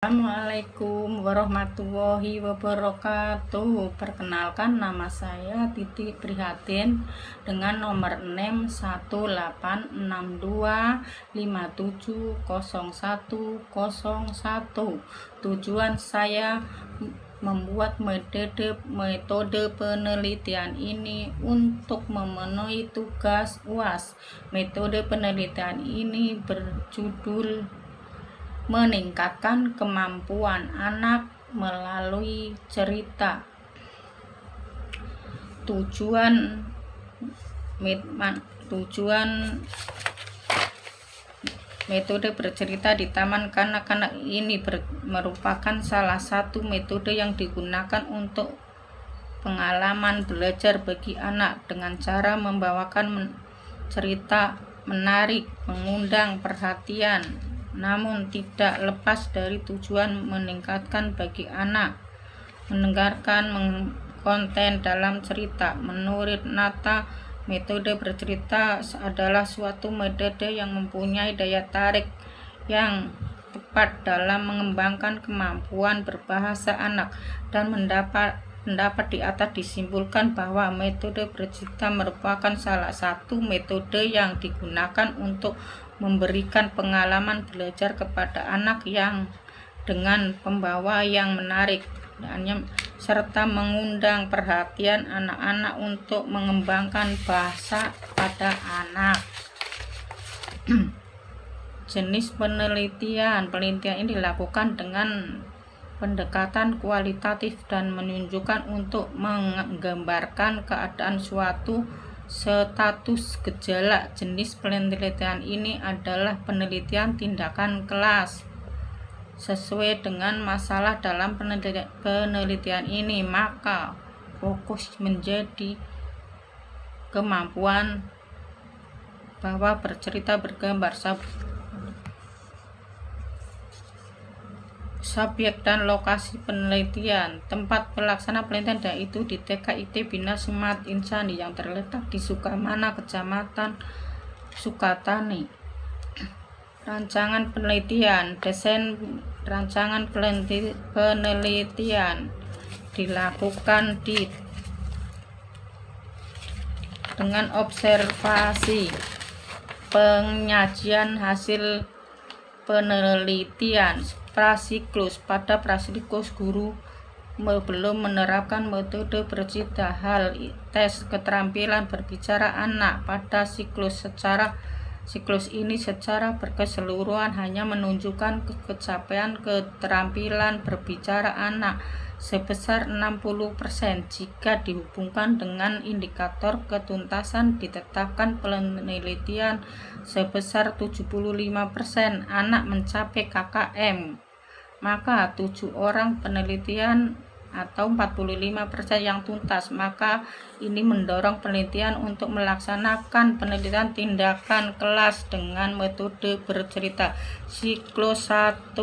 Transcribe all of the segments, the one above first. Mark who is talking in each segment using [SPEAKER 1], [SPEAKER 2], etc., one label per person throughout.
[SPEAKER 1] Assalamualaikum warahmatullahi wabarakatuh. Perkenalkan, nama saya Titi Prihatin dengan nomor NEM 1852570101. Tujuan saya membuat metode penelitian ini untuk memenuhi tugas UAS. Metode penelitian ini berjudul meningkatkan kemampuan anak melalui cerita. Tujuan metode bercerita di taman kanak-kanak ini merupakan salah satu metode yang digunakan untuk pengalaman belajar bagi anak dengan cara membawakan cerita menarik, mengundang perhatian, namun tidak lepas dari tujuan meningkatkan bagi anak mendengarkan konten dalam cerita. Menurut Nata, metode bercerita adalah suatu metode yang mempunyai daya tarik yang tepat dalam mengembangkan kemampuan berbahasa anak, dan pendapat di atas disimpulkan bahwa metode bercerita merupakan salah satu metode yang digunakan untuk memberikan pengalaman belajar kepada anak yang dengan pembawa yang menarik serta mengundang perhatian anak-anak untuk mengembangkan bahasa pada anak. Jenis penelitian ini dilakukan dengan pendekatan kualitatif dan menunjukkan untuk menggambarkan keadaan suatu status gejala. Jenis penelitian ini adalah penelitian tindakan kelas. Sesuai dengan masalah dalam penelitian ini, maka fokus menjadi kemampuan bahwa bercerita, bergambar, subjek dan lokasi penelitian. Tempat pelaksana penelitian yaitu di TKIT Bina Sumat Insani yang terletak di Sukamana, Kecamatan Sukatani. Rancangan penelitian. Desain rancangan penelitian dilakukan dengan observasi, penyajian hasil penelitian, prasiklus. Pada prasiklus, guru belum menerapkan metode bercerita. Hal tes keterampilan berbicara anak pada siklus ini secara berkeseluruhan hanya menunjukkan kecapaian keterampilan berbicara anak sebesar 60%. Jika dihubungkan dengan indikator ketuntasan ditetapkan penelitian sebesar 75% anak mencapai KKM, maka 7 orang penelitian atau 45% yang tuntas. Maka ini mendorong penelitian untuk melaksanakan penelitian tindakan kelas dengan metode bercerita. Siklus 1.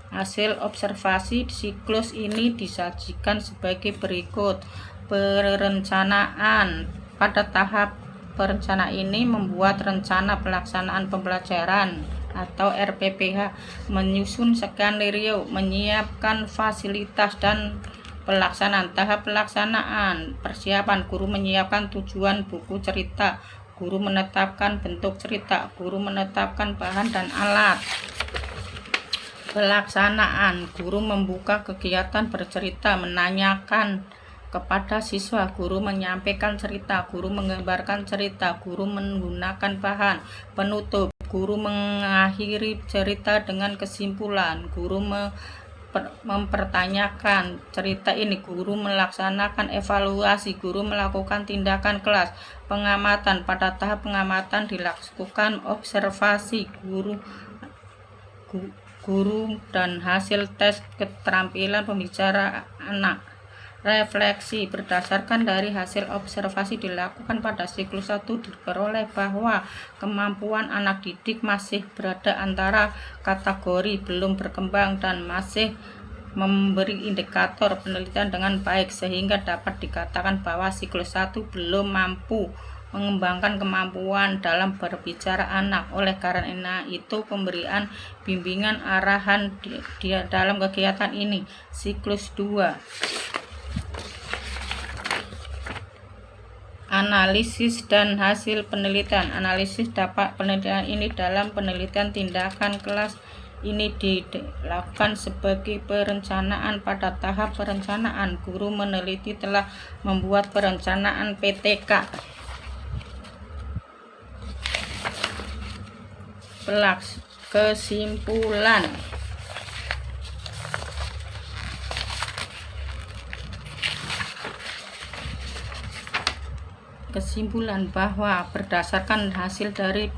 [SPEAKER 1] Hasil observasi siklus ini disajikan sebagai berikut. Perencanaan. Pada tahap perencanaan ini membuat rencana pelaksanaan pembelajaran atau RPPH, menyusun skenario, menyiapkan fasilitas dan pelaksanaan. Tahap pelaksanaan. Persiapan. Guru menyiapkan tujuan buku cerita, guru menetapkan bentuk cerita, guru menetapkan bahan dan alat. Pelaksanaan. Guru membuka kegiatan bercerita, menanyakan kepada siswa, guru menyampaikan cerita, guru menggambarkan cerita, guru menggunakan bahan penutup, guru mengakhiri cerita dengan kesimpulan, guru mempertanyakan cerita ini, guru melaksanakan evaluasi, guru melakukan tindakan kelas. Pengamatan. Pada tahap pengamatan dilakukan observasi guru dan hasil tes keterampilan pembicara anak. Refleksi. Berdasarkan dari hasil observasi dilakukan pada siklus 1, diperoleh bahwa kemampuan anak didik masih berada antara kategori belum berkembang dan masih memberi indikator penelitian dengan baik, sehingga dapat dikatakan bahwa siklus 1 belum mampu mengembangkan kemampuan dalam berbicara anak. Oleh karena itu, pemberian bimbingan arahan di dalam kegiatan ini. Siklus 2. Analisis dan hasil penelitian. Analisis dampak penelitian ini. Dalam penelitian, tindakan kelas ini dilakukan sebagai perencanaan. Pada tahap perencanaan, guru meneliti telah membuat perencanaan PTK. Kesimpulan. Bahwa berdasarkan hasil dari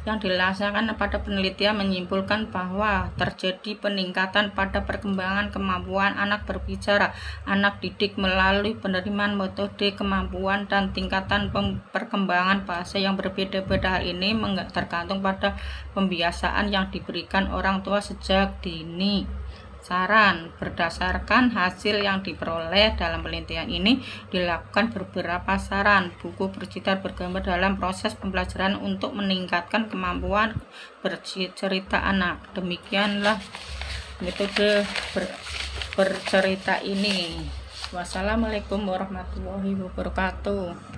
[SPEAKER 1] yang dilaksanakan pada penelitian menyimpulkan bahwa terjadi peningkatan pada perkembangan kemampuan anak berbicara. Anak didik melalui penerimaan metode kemampuan dan tingkatan perkembangan bahasa yang berbeda-beda. Hal ini tergantung pada pembiasaan yang diberikan orang tua sejak dini. Saran. Berdasarkan hasil yang diperoleh dalam penelitian ini, dilakukan beberapa saran. Buku bercerita bergambar dalam proses pembelajaran untuk meningkatkan kemampuan bercerita anak. Demikianlah metode bercerita ini. Wassalamualaikum warahmatullahi wabarakatuh.